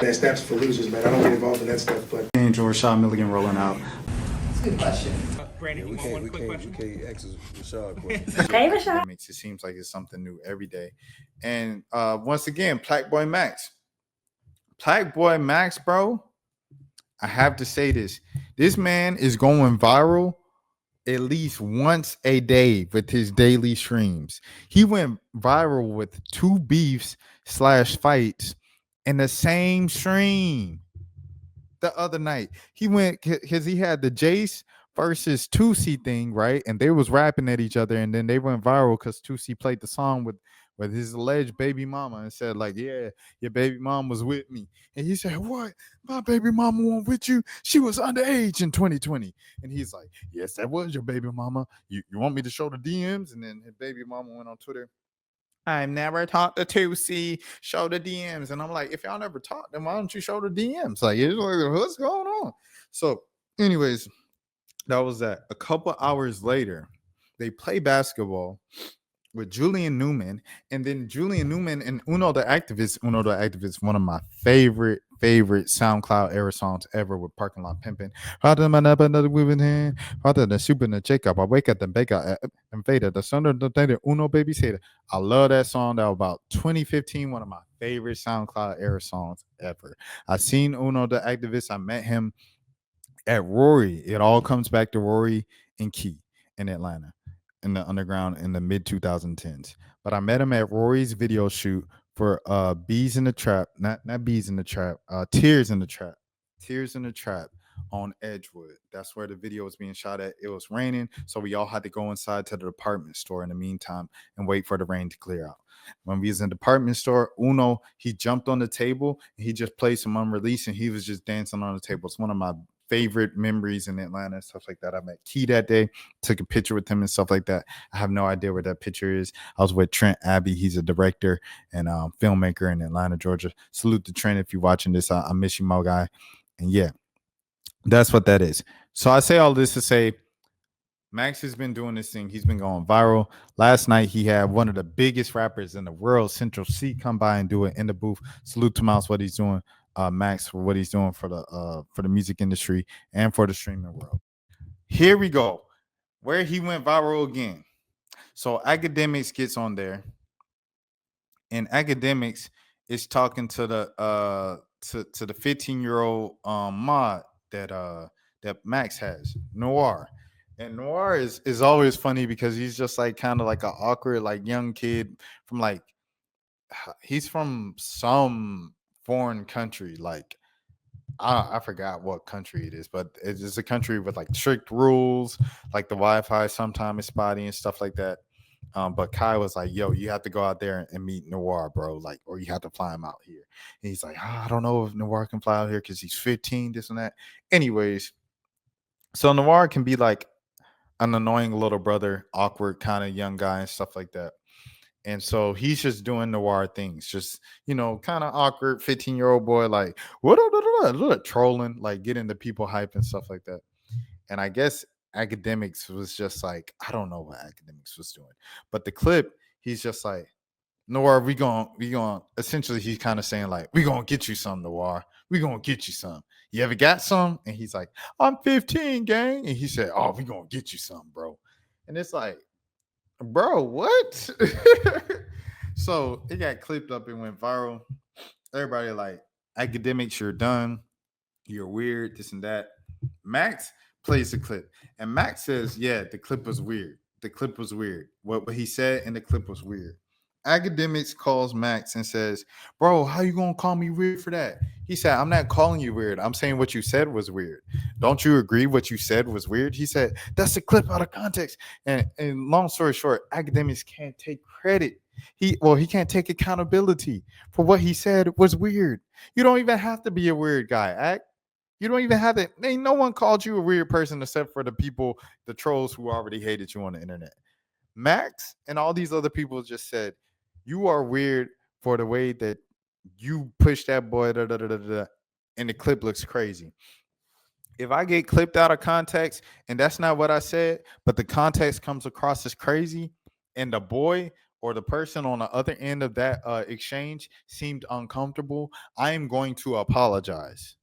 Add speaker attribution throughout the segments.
Speaker 1: That snaps for losers, man. I don't get involved in that stuff, but
Speaker 2: Angel Rashad Milligan rolling out.
Speaker 3: That's a good question.
Speaker 4: Brandon,
Speaker 5: We
Speaker 4: you want one
Speaker 5: can't, we
Speaker 4: quick
Speaker 5: can't, we
Speaker 4: question?
Speaker 5: can't ask Rashad questions.
Speaker 6: Hey, Rashad.
Speaker 2: Academics, it seems like it's something new every day. And once again, Plaque Boy Max. Plaque Boy Max, bro. I have to say this. This man is going viral at least once a day with his daily streams. He went viral with 2 beefs / fights in the same stream. The other night, he went because he had the Jace versus Tusi thing, right? And they was rapping at each other, and then they went viral because Tusi played the song with his alleged baby mama and said, like, yeah, your baby mom was with me. And he said, what? My baby mama wasn't with you? She was underage in 2020. And he's like, yes, that was your baby mama. You want me to show the DMs? And then his baby mama went on Twitter. I've never talked to Tusi, show the DMs. And I'm like, if y'all never talked, then why don't you show the DMs? Like, what's going on? So, anyways, that was that. A couple hours later, they play basketball with Julian Newman, and then Julian Newman and Uno the Activist. Uno the Activist, one of my favorite SoundCloud era songs ever, with Parking Lot Pimpin'. The super in the Jacob. I wake up the baker and Vader, the son of the Vader, Uno babysitter. I love that song. That was about 2015, one of my favorite SoundCloud era songs ever. I seen Uno the Activist. I met him at Rory. It all comes back to Rory and Key in Atlanta, in the underground in the mid 2010s. But I met him at Rory's video shoot for Bees in the Trap, not Bees in the Trap, Tears in the Trap. Tears in the Trap on Edgewood. That's where the video was being shot at. It was raining, so we all had to go inside to the department store in the meantime and wait for the rain to clear out. When we was in the department store, Uno, he jumped on the table and he just played some unreleased and he was just dancing on the table. It's one of my favorite memories in Atlanta and stuff like that. I met Key that day, took a picture with him and stuff like that. I have no idea where that picture is. I was with Trent Abbey. He's a director and filmmaker in Atlanta, Georgia. Salute to Trent if you're watching this. I miss you, my guy. And yeah, that's what that is. So I say all this to say Max has been doing this thing. He's been going viral. Last night, he had one of the biggest rappers in the world, Central C, come by and do it in the booth. Salute to Mouse, what he's doing. Max, for what he's doing for the music industry and for the streaming world. Here we go. Where he went viral again. So Akademiks gets on there, and Akademiks is talking to the to the 15-year-old mod that Max has, Noir. And Noir is always funny because he's just like kind of like an awkward, like young kid from like he's from some foreign country, like I forgot what country it is, but it's a country with like strict rules, like the Wi-Fi sometimes is spotty and stuff like that. But Kai was like, "Yo, you have to go out there and meet Noir, bro. Like, or you have to fly him out here." And he's like, "I don't know if Noir can fly out here because he's 15, this and that." Anyways, so Noir can be like an annoying little brother, awkward kind of young guy and stuff like that. And so he's just doing Noir things, just, kind of awkward 15-year-old boy, like, what, trolling, like getting the people hype and stuff like that. And I guess Academics was just like, I don't know what Academics was doing. But the clip, he's just like, Noir, we going essentially he's kind of saying like, we gonna get you some, Noir. We gonna get you some. You ever got some? And he's like, I'm 15, gang. And he said, oh, we gonna get you some, bro. And it's like, bro, what? So it got clipped up and went viral. Everybody like, Academics, you're done. You're weird, this and that. Max plays the clip. And Max says, yeah, the clip was weird. The clip was weird. What he said in the clip was weird. Academics calls Max and says, bro, how you gonna call me weird for that? He said, I'm not calling you weird. I'm saying what you said was weird. Don't you agree what you said was weird? He said, that's a clip out of context. And long story short, Academics can't take credit. He can't take accountability for what he said was weird. You don't even have to be a weird guy, Act. You don't even have to. Ain't no one called you a weird person except for the people, the trolls who already hated you on the internet. Max and all these other people just said, you are weird for the way that you push that boy, and the clip looks crazy. If I get clipped out of context and that's not what I said, but the context comes across as crazy, and the boy or the person on the other end of that exchange seemed uncomfortable, I am going to apologize.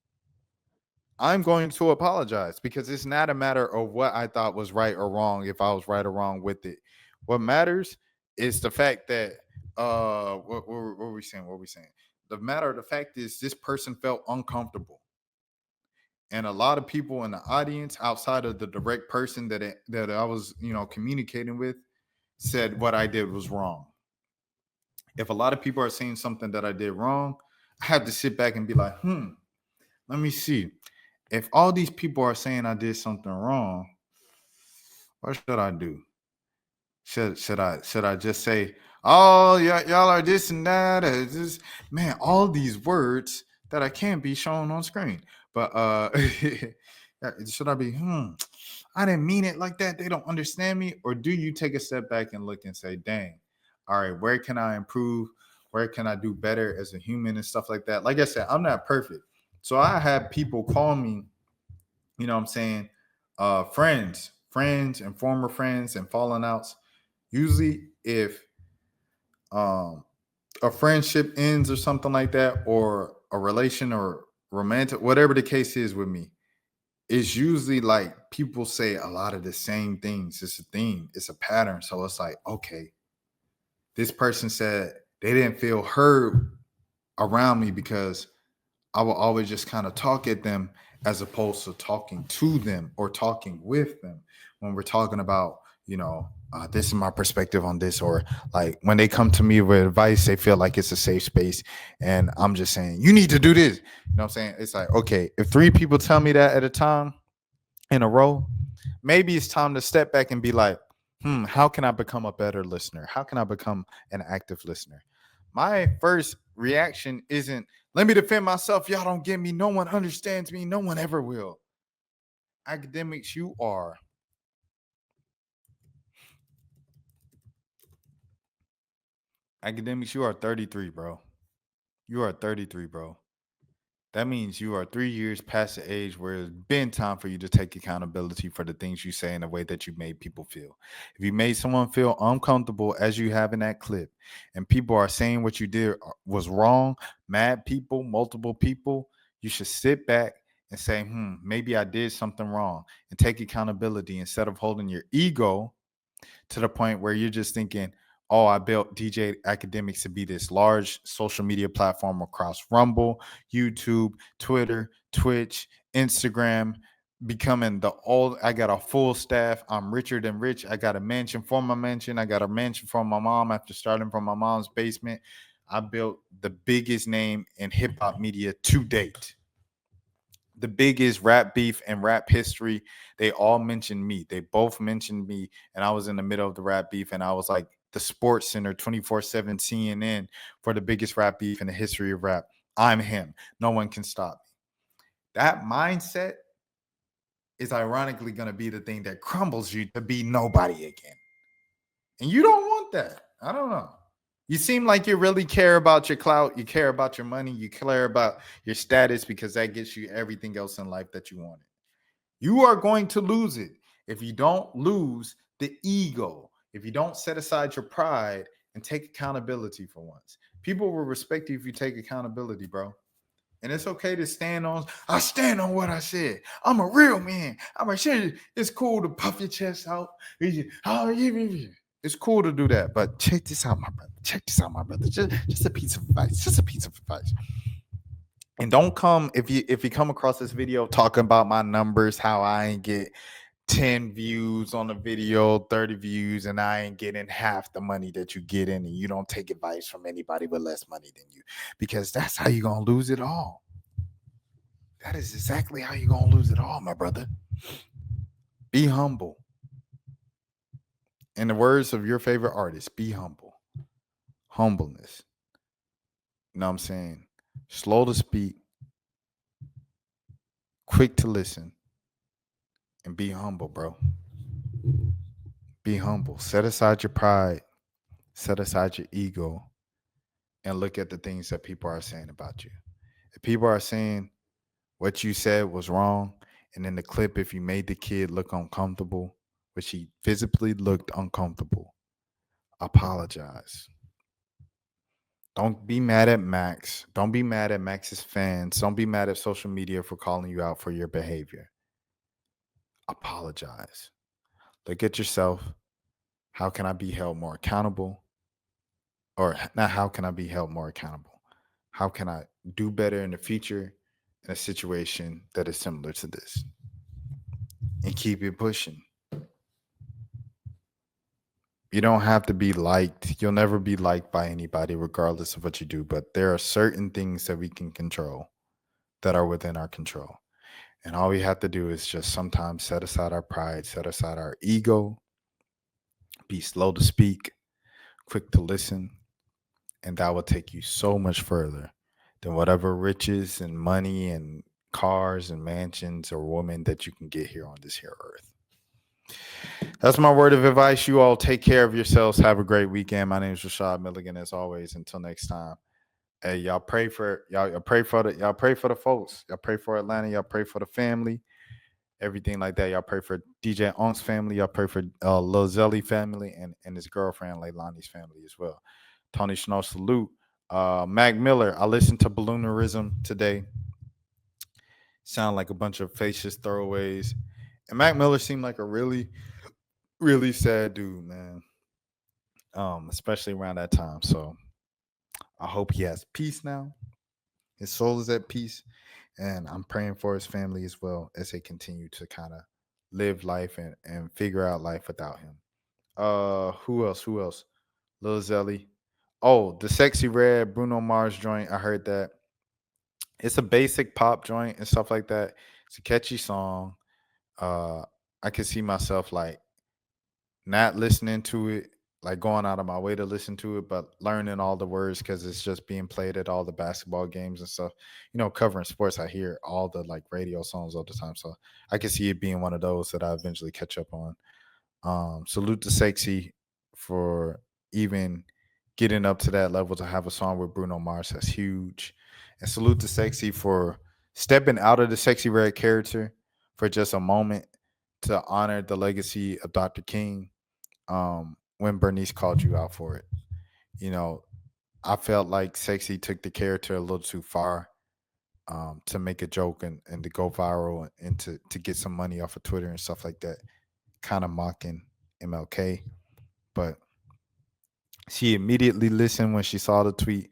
Speaker 2: I'm going to apologize because it's not a matter of what I thought was right or wrong, if I was right or wrong with it. What matters is the fact that what were we saying? What were we saying? The fact is this person felt uncomfortable. And a lot of people in the audience, outside of the direct person that I was, communicating with, said what I did was wrong. If a lot of people are saying something that I did wrong, I have to sit back and be like, let me see. If all these people are saying I did something wrong, what should I do? Should I just say, oh yeah, y'all are this and that? Just, man, all these words that I can't be shown on screen. But should I be, I didn't mean it like that. They don't understand me. Or do you take a step back and look and say, dang, all right, where can I improve? Where can I do better as a human and stuff like that? Like I said, I'm not perfect. So I have people call me, you know what I'm saying, friends and former friends and falling outs. Usually if um a friendship ends or something like that, or a relation or romantic, whatever the case is with me, it's usually like people say a lot of the same things. It's a theme, it's a pattern. So it's like, okay, this person said they didn't feel heard around me because I will always just kind of talk at them as opposed to talking to them or talking with them when we're talking about, this is my perspective on this, or like when they come to me with advice, they feel like it's a safe space. And I'm just saying, you need to do this. You know what I'm saying? It's like, okay, if three people tell me that at a time in a row, maybe it's time to step back and be like, how can I become a better listener? How can I become an active listener? My first reaction isn't, let me defend myself. Y'all don't get me. No one understands me. No one ever will. Academics, you are 33, bro. You are 33, bro. That means you are 3 years past the age where it's been time for you to take accountability for the things you say and the way that you made people feel. If you made someone feel uncomfortable, as you have in that clip, and people are saying what you did was wrong, mad people, multiple people, you should sit back and say, maybe I did something wrong, and take accountability instead of holding your ego to the point where you're just thinking, oh, I built DJ Academics to be this large social media platform across Rumble, YouTube, Twitter, Twitch, Instagram, becoming I got a full staff. I'm richer than rich. I got a mansion for my mansion. I got a mansion for my mom after starting from my mom's basement. I built the biggest name in hip hop media to date, the biggest rap beef and rap history. They all mentioned me. They both mentioned me. And I was in the middle of the rap beef, and I was like the Sports Center 24/7 CNN for the biggest rap beef in the history of rap. I'm him. No one can stop me. That mindset is ironically going to be the thing that crumbles you to be nobody again. And you don't want that. I don't know. You seem like you really care about your clout. You care about your money. You care about your status because that gets you everything else in life that you wanted. You are going to lose it if you don't lose the ego, if you don't set aside your pride and take accountability for once. People will respect you if you take accountability, bro. And it's okay to I stand on what I said. I'm a real man. I'm a shit. It's cool to puff your chest out. It's cool to do that. But check this out, my brother. Check this out, my brother. Just a piece of advice. Just a piece of advice. And don't come if you come across this video talking about my numbers, how I ain't get 10 views on the video, 30 views, and I ain't getting half the money that you get in, and you don't take advice from anybody with less money than you, because that's how you're gonna lose it all. That is exactly how you're gonna lose it all, my brother. Be humble. In the words of your favorite artist, be humble. Humbleness. You know what I'm saying? Slow to speak, quick to listen, and be humble, bro. Be humble. Set aside your pride, set aside your ego, and look at the things that people are saying about you. If people are saying what you said was wrong, and in the clip, if you made the kid look uncomfortable, which he visibly looked uncomfortable, apologize. Don't be mad at Max. Don't be mad at Max's fans. Don't be mad at social media for calling you out for your behavior. Apologize. Look at yourself. How can I be held more accountable? Or not how can I be held more accountable? How can I do better in the future in a situation that is similar to this? And keep it pushing. You don't have to be liked. You'll never be liked by anybody, regardless of what you do. But there are certain things that we can control that are within our control. And all we have to do is just sometimes set aside our pride, set aside our ego, be slow to speak, quick to listen, and that will take you so much further than whatever riches and money and cars and mansions or women that you can get here on this here earth. That's my word of advice. You all take care of yourselves. Have a great weekend. My name is Rashad Milligan. As always, until next time. Hey, y'all pray for the folks. Y'all pray for Atlanta. Y'all pray for the family. Everything like that. Y'all pray for DJ Onk's family. Y'all pray for Lil Zelly family and his girlfriend Leilani's family as well. Tony Snow, salute. Mac Miller, I listened to Balloonerism today. Sound like a bunch of faceless throwaways. And Mac Miller seemed like a really, really sad dude, man. Especially around that time. So I hope he has peace now. His soul is at peace. And I'm praying for his family as well as they continue to kind of live life and figure out life without him. Who else? Lil Zelly. Oh, the Sexy Red Bruno Mars joint. I heard that. It's a basic pop joint and stuff like that. It's a catchy song. I could see myself like not listening to it, like going out of my way to listen to it, but learning all the words because it's just being played at all the basketball games and stuff. You know, covering sports, I hear all the like radio songs all the time. So I could see it being one of those that I eventually catch up on. Salute to Sexy for even getting up to that level to have a song with Bruno Mars. That's huge. And salute to Sexy for stepping out of the Sexy Red character for just a moment to honor the legacy of Dr. King. When Bernice called you out for it, you know, I felt like Sexy took the character a little too far to make a joke and to go viral and to get some money off of Twitter and stuff like that, kind of mocking MLK. But she immediately listened when she saw the tweet.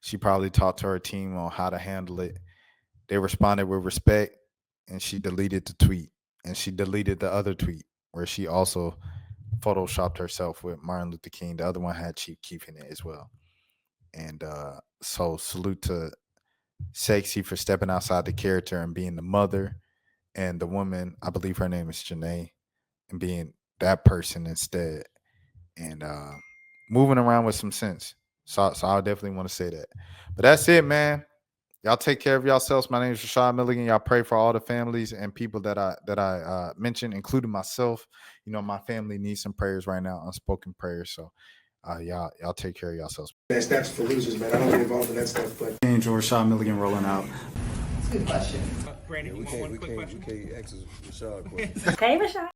Speaker 2: She probably talked to her team on how to handle it. They responded with respect, and she deleted the tweet. And she deleted the other tweet where she also photoshopped herself with Martin Luther King. The other one had Chief Keef in it as well. And so salute to Sexy for stepping outside the character and being the mother, and the woman, I believe her name is Janae, and being that person instead. And moving around with some sense. So I definitely want to say that. But that's it, man. Y'all take care of yourselves. My name is Rashad Milligan. Y'all pray for all the families and people that I mentioned, including myself. You know, my family needs some prayers right now, unspoken prayers. So y'all take care of yourselves.
Speaker 1: That's for losers, man. I don't get involved in that stuff, but
Speaker 2: Angel Rashad Milligan rolling out.
Speaker 3: That's a good question.
Speaker 4: Brandon,
Speaker 5: We can't ask Rashad questions.
Speaker 3: Hey, Rashad.